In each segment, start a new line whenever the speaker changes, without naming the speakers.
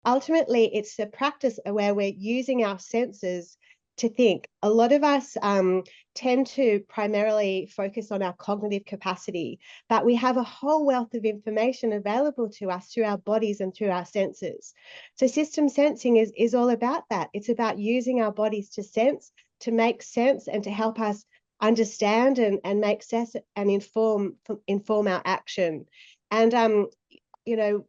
ultimately, it's a practice where we're using our senses to think. A lot of us tend to primarily focus on our cognitive capacity, but we have a whole wealth of information available to us through our bodies and through our senses. So system sensing is all about that. It's about using our bodies to sense, to make sense, and to help us understand and make sense and inform our action. And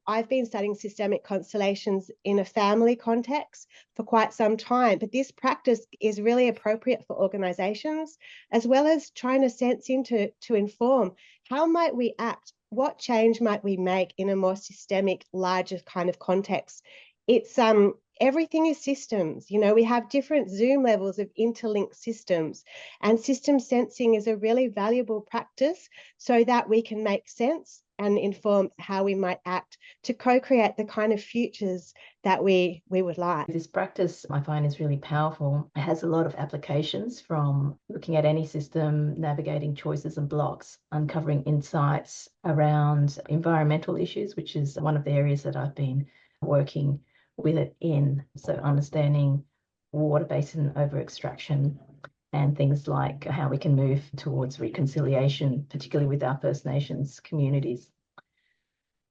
I've been studying systemic constellations in a family context for quite some time, but this practice is really appropriate for organizations, as well as trying to sense into to inform how might we act, what change might we make in a more systemic, larger kind of context. It's everything is systems. We have different Zoom levels of interlinked systems, and system sensing is a really valuable practice so that we can make sense and inform how we might act to co-create the kind of futures that we would like.
This practice I find is really powerful. It has a lot of applications, from looking at any system, navigating choices and blocks, uncovering insights around environmental issues, which is one of the areas that I've been working with it in. So understanding water basin over extraction and things like how we can move towards reconciliation, particularly with our First Nations communities.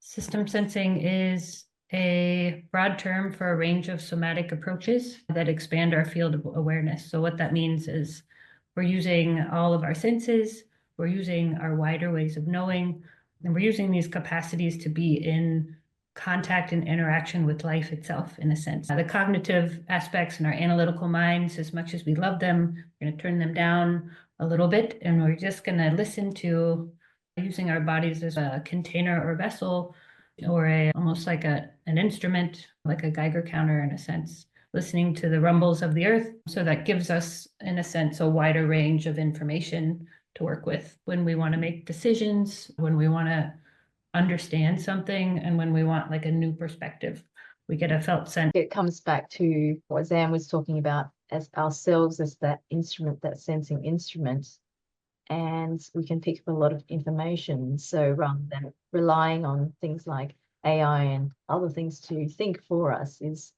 System sensing is a broad term for a range of somatic approaches that expand our field of awareness. So what that means is we're using all of our senses, we're using our wider ways of knowing, and we're using these capacities to be in contact and interaction with life itself, in a sense. The cognitive aspects in our analytical minds, as much as we love them, we're going to turn them down a little bit, and we're just going to listen to using our bodies as a container or vessel, or almost like an instrument, like a Geiger counter in a sense, listening to the rumbles of the earth. So that gives us, in a sense, a wider range of information to work with when we want to make decisions, when we want to understand something, and when we want like a new perspective. We get a felt sense.
It comes back to what Zam was talking about, as ourselves as that instrument, that sensing instrument, and we can pick up a lot of information. So rather than relying on things like AI and other things to think for us, is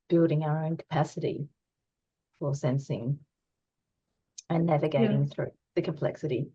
building our own capacity for sensing and navigating through the complexity.